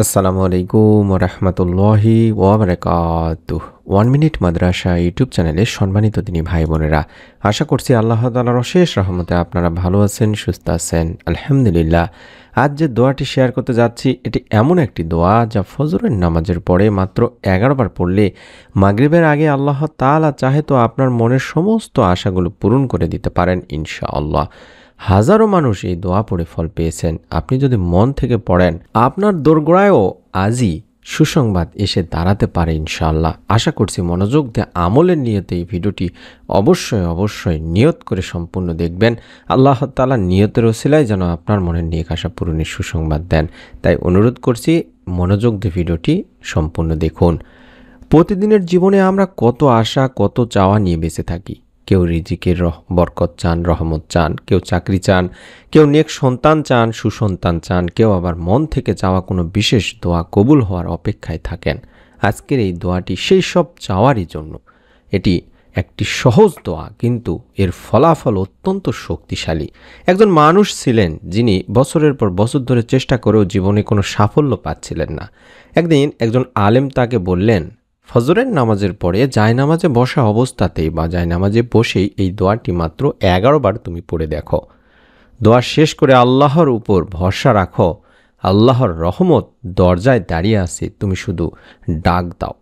আসসালামু আলাইকুম রহমতুল্লাহি ওয়াবারাকাতুহ। 1 মিনিট মাদ্রাসা ইউটিউব চ্যানেলে সম্মানিত দিনী ভাই বোনেরা, আশা করছি আল্লাহ তাআলার অশেষ রহমতে আপনারা ভালো আছেন, সুস্থ আছেন। আলহামদুলিল্লাহ। আজ যে দোয়াটি শেয়ার করতে যাচ্ছি, এটি এমন একটি দোয়া যা ফজরের নামাজের পরে মাত্র 11 বার পড়লে মাগরিবের আগে আল্লাহ তাআলা চাহে তো আপনার মনের সমস্ত আশাগুলো পূরণ করে দিতে পারেন ইনশাআল্লাহ। হাজারো মানুষ এই দোয়া পড়ে ফল পেয়েছেন। আপনি যদি মন থেকে পড়েন, আপনার দোরগোড়ায়ও আজই সুসংবাদ এসে দাঁড়াতে পারে ইনশাআল্লাহ। আশা করছি মনোযোগ দিয়ে আমলের নিয়তে এই ভিডিওটি অবশ্যই নিয়ত করে সম্পূর্ণ দেখবেন। আল্লাহ তাআলা নিয়তের ওসিলায় যেন আপনার মনের নেক আশা পূরণের সুসংবাদ দেন। তাই অনুরোধ করছি মনোযোগ দিয়ে ভিডিওটি সম্পূর্ণ দেখুন। প্রতিদিনের জীবনে আমরা কত আশা, কত চাওয়া নিয়ে বেঁচে থাকি। কেউ রিজিকের বরকত চান, রহমত চান, কেউ চাকরি চান, কেউ নেক সন্তান চান, সুসন্তান চান, কেউ আবার মন থেকে চাওয়া কোনো বিশেষ দোয়া কবুল হওয়ার অপেক্ষায় থাকেন। আজকের এই দোয়াটি সেই সব চাওয়ারই জন্য। এটি একটি সহজ দোয়া, কিন্তু এর ফলাফল অত্যন্ত শক্তিশালী। একজন মানুষ ছিলেন যিনি বছরের পর বছর ধরে চেষ্টা করেও জীবনে কোনো সাফল্য পাচ্ছিলেন না। একদিন একজন আলেম তাকে বললেন, ফজরের নামাজের পরে জায়নামাজে বসা অবস্থাতেই বা জায়নামাজে বসেই এই দোয়াটি মাত্র 11 বার তুমি পড়ে দেখো। দোয়া শেষ করে আল্লাহর উপর ভরসা রাখো। আল্লাহর রহমত দরজায় দাঁড়িয়ে আছে, তুমি শুধু ডাক দাও।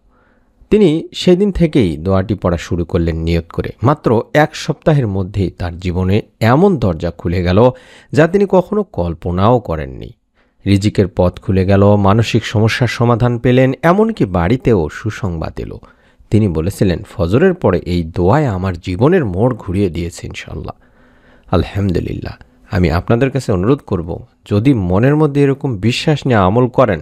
তিনি সেদিন থেকেই দোয়াটি পড়া শুরু করলেন নিয়ত করে। মাত্র 1 সপ্তাহের মধ্যেই তার জীবনে এমন দরজা খুলে গেল যা তিনি কখনো কল্পনাও করেননি। রিজিকের পথ খুলে গেল, মানসিক সমস্যার সমাধান পেলেন, এমনকি বাড়িতেও সুসংবাদ এলো। তিনি বলেছিলেন, ফজরের পরে এই দোয়ায় আমার জীবনের মোড় ঘুরিয়ে দিয়েছে ইনশাআল্লাহ। আলহামদুলিল্লাহ। আমি আপনাদের কাছে অনুরোধ করব, যদি মনের মধ্যে এরকম বিশ্বাস নিয়ে আমল করেন,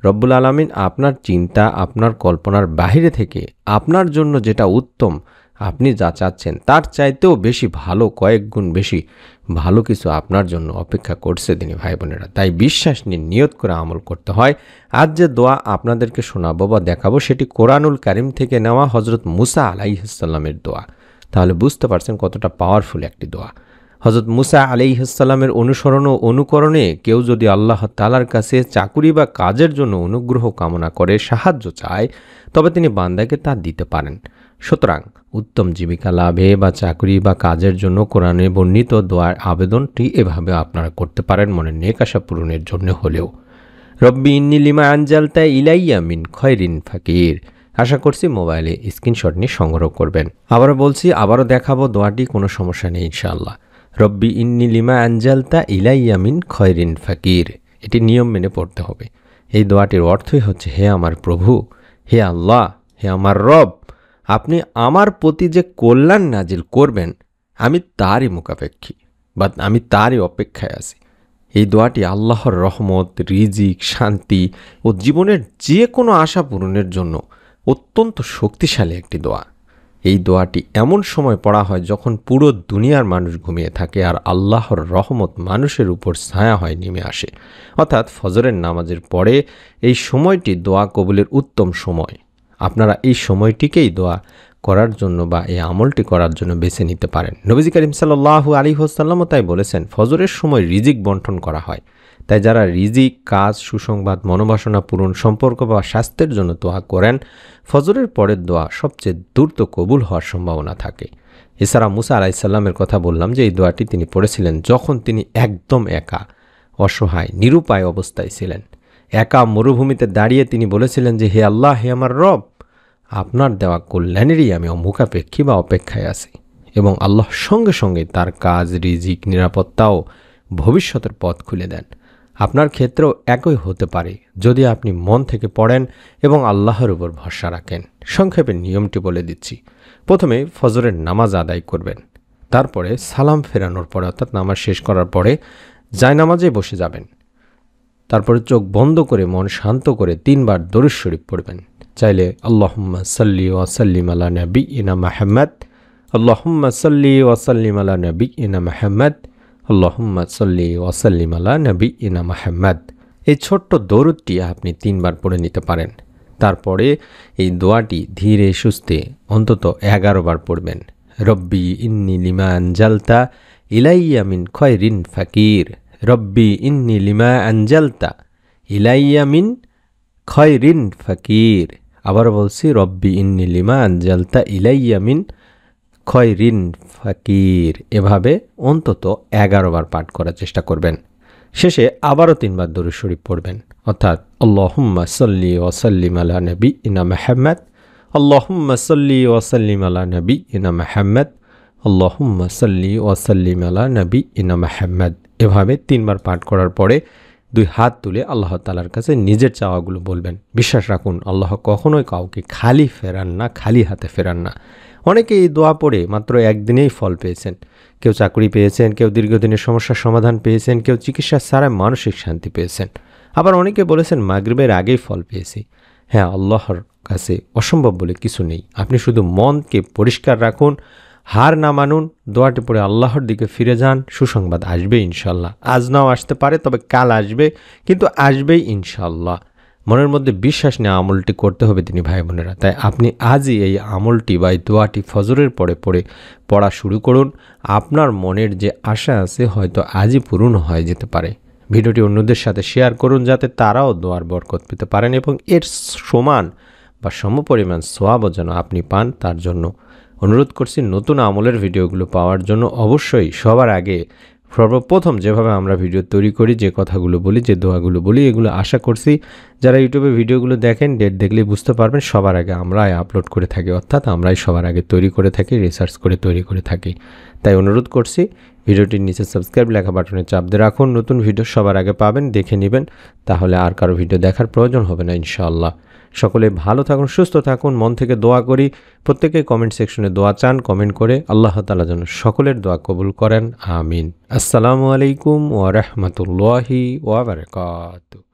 রব্বুল আলামিন আপনার চিন্তা, আপনার কল্পনার বাহিরে থেকে আপনার জন্য যেটা উত্তম, আপনি যা চাচ্ছেন তার চাইতেও বেশি ভালো, কয়েক গুণ বেশি ভালো কিছু আপনার জন্য অপেক্ষা করছে দিনী ভাই বোনেরা। তাই বিশ্বাস নিয়ে নিয়ত করে আমল করতে হয়। আজ যে দোয়া আপনাদেরকে শোনাবো বা দেখাবো, সেটি কোরআনুল কারিম থেকে নেওয়া হজরত মুসা আলাইহিস সালামের দোয়া। তাহলে বুঝতে পারছেন কতটা পাওয়ারফুল একটি দোয়া। হজরত মুসা আলাইহিস সালামের অনুসরণ ও অনুকরণে কেউ যদি আল্লাহ তাআলার কাছে চাকুরি বা কাজের জন্য অনুগ্রহ কামনা করে, সাহায্য চায়, তবে তিনি বান্দাকে তা দিতে পারেন। সুতরাং উত্তম জীবিকা লাভে বা চাকরি বা কাজের জন্য কোরআনে বর্ণিত দোয়ার আবেদনটি এভাবে আপনারা করতে পারেন, মনের নেক আশা পূরণের জন্য হলেও। রব্বি ইন্নী লিমা আনজালতা ইলাইয়া মিন খয়রিন ফাকির। আশা করছি মোবাইলে স্ক্রিনশট নিয়ে সংগ্রহ করবেন। আবারও বলছি, আবারও দেখাবো দোয়াটি, কোনো সমস্যা নেই ইনশাআল্লাহ। রব্বি ইন্নী লিমা আনজালতা ইলাইয়া মিন খয়রিন ফাকির। এটি নিয়ম মেনে পড়তে হবে। এই দোয়াটির অর্থই হচ্ছে, হে আমার প্রভু, হে আল্লাহ, হে আমার রব, আপনি আমার প্রতি যে কল্যাণ নাজিল করবেন, আমি তারই মুখাপেক্ষী বা আমি তারই অপেক্ষায় আছি। এই দোয়াটি আল্লাহর রহমত, রিজিক, শান্তি ও জীবনের যে কোনো আশা পূরণের জন্য অত্যন্ত শক্তিশালী একটি দোয়া। এই দোয়াটি এমন সময় পড়া হয় যখন পুরো দুনিয়ার মানুষ ঘুমিয়ে থাকে আর আল্লাহর রহমত মানুষের উপর ছায়া হয় নেমে আসে। অর্থাৎ ফজরের নামাজের পরে এই সময়টি দোয়া কবুলের উত্তম সময়। আপনারা এই সময়টিকেই দোয়া করার জন্য বা এই আমলটি করার জন্য বেছে নিতে পারেন। নবীজি করিম সাল্লাল্লাহু আলাইহি ওয়াসাল্লামও তাই বলেছেন, ফজরের সময় রিজিক বন্টন করা হয়। তাই যারা রিজিক, কাজ, সুসংবাদ, মনোবাসনা পূরণ, সম্পর্ক বা স্বাস্থ্যের জন্য দোয়া করেন, ফজরের পরের দোয়া সবচেয়ে দ্রুত কবুল হওয়ার সম্ভাবনা থাকে। এছাড়া মুসা আলাইহিস সালামের কথা বললাম যে এই দোয়াটি তিনি পড়েছিলেন যখন তিনি একদম একা, অসহায়, নিরুপায় অবস্থায় ছিলেন। একা মরুভূমিতে দাঁড়িয়ে তিনি বলেছিলেন যে, হে আল্লাহ, হে আমার রব, আপনার দেওয়া কল্যাণেরই আমি মুখাপেক্ষী বা অপেক্ষায় আছি। এবং আল্লাহ সঙ্গে সঙ্গে তার কাজ, রিজিক, নিরাপত্তা ও ভবিষ্যতের পথ খুলে দেন। আপনার ক্ষেত্রেও একই হতে পারে যদি আপনি মন থেকে পড়েন এবং আল্লাহর উপর ভরসা রাখেন। সংক্ষেপে নিয়মটি বলে দিচ্ছি। প্রথমে ফজরের নামাজ আদায় করবেন। তারপরে সালাম ফেরানোর পরে, অর্থাৎ নামাজ শেষ করার পরে জায়নামাজে বসে যাবেন। তারপরে চোখ বন্ধ করে মন শান্ত করে 3 বার দরুদ শরীফ পড়বেন। চাইলে আল্লাহুম্মা সাল্লি ওয়া সাল্লিম আলা নাবিয়িনা মুহাম্মদ, আল্লাহুম্মা সাল্লি ওয়া সাল্লিম আলা নাবিয়িনা মুহাম্মদ, আল্লাহুম্মা সাল্লি ওয়া সাল্লিম আলা নাবিয়িনা মুহাম্মদ। এই ছোট্ট দরুদটি আপনি 3 বার পড়ে নিতে পারেন। তারপরে এই দোয়াটি ধীরে সুস্থে অন্তত 11 বার পড়বেন। রব্বি ইন্নী লিমা আনজালতা ইলাইয়া মিন খয়রিন ফাকির। রব্বি ইন্নী লিমা আনজালতা ইলাইয়া মিন খয়রিন ফাকির। আবারও বলছি, রব্বি ইন্নি লিমা আনজালতা ইলাইয়া মিন খয়রিন ফাকির। এভাবে অন্তত 11 বার পাঠ করার চেষ্টা করবেন। শেষে আবারও 3 বার দরুদ শরীফ পড়বেন, অর্থাৎ আল্লাহুম্মা সাল্লি ওয়া সাল্লিম আলা নাবিয়িনা মুহাম্মদ, আল্লাহুম্মা সাল্লি ওয়া সাল্লিম আলা নাবিয়িনা মুহাম্মদ, আল্লাহুম্মা সাল্লি ওয়া সাল্লিম আলা নাবিয়িনা মুহাম্মদ। এভাবে 3 বার পাঠ করার পরে 2 হাত তুলে আল্লাহ তাআলার কাছে নিজের চাওয়াগুলো বলবেন। বিশ্বাস রাখুন, আল্লাহ কখনোই কাউকে খালি ফেরান না, খালি হাতে ফেরান না। অনেকে এই দোয়া পড়ে মাত্র একদিনেই ফল পেয়েছেন। কেউ চাকরি পেয়েছেন, কেউ দীর্ঘদিনের সমস্যার সমাধান পেয়েছেন, কেউ চিকিৎসা ছাড়াই মানসিক শান্তি পেয়েছেন। আবার অনেকে বলেছেন মাগরিবের আগেই ফল পেয়েছি। হ্যাঁ, আল্লাহর কাছে অসম্ভব বলে কিছু নেই। আপনি শুধু মনকে পরিষ্কার রাখুন, হার না মানুন, দোয়াটি পড়ে আল্লাহর দিকে ফিরে যান। সুসংবাদ আসবে ইনশাল্লাহ। আজ নাও আসতে পারে, তবে কাল আসবে, কিন্তু আসবেই ইনশাল্লাহ। মনের মধ্যে বিশ্বাস নিয়ে আমলটি করতে হবে তিনি ভাই বোনেরা। তাই আপনি আজই এই আমলটি বা এই দোয়াটি ফজরের পরে পড়া শুরু করুন। আপনার মনের যে আশা আছে হয়তো আজই পূরণ হয়ে যেতে পারে। ভিডিওটি অন্যদের সাথে শেয়ার করুন, যাতে তারাও দোয়ার বরকত পেতে পারেন এবং এর সমান বা সমপরিমাণ সওয়াবও যেন আপনি পান। তার জন্য অনুরোধ করছি, নতুন আমলের ভিডিওগুলো পাওয়ার জন্য অবশ্যই সবার আগে সর্বপ্রথম যেভাবে আমরা ভিডিও তৈরি করি, যে কথাগুলো বলি, যে দোয়াগুলো বলি, এগুলো আশা করছি যারা ইউটিউবে ভিডিওগুলো দেখেন ডেট দেখলেই বুঝতে পারবেন সবার আগে আমরাই আপলোড করে থাকি, অর্থাৎ আমরাই সবার আগে তৈরি করে থাকি, রিসার্চ করে তৈরি করে থাকি। তাই অনুরোধ করছি, ভিডিওটির নিচে সাবস্ক্রাইব লেখা বাটনে চাপ দিয়ে রাখুন। নতুন ভিডিও সবার আগে পাবেন, দেখে নেবেন, তাহলে আর কারো ভিডিও দেখার প্রয়োজন হবে না ইনশাআল্লাহ। সকলে ভালো থাকুন, সুস্থ থাকুন। মন থেকে দোয়া করি, প্রত্যেকেই কমেন্ট সেকশনে দোয়া চান, কমেন্ট করে আল্লাহ তাআলা যেন সকলের দোয়া কবুল করেন। আমিন। আসসালামু আলাইকুম ওয়া রাহমাতুল্লাহি ওয়া বারাকাতুহু।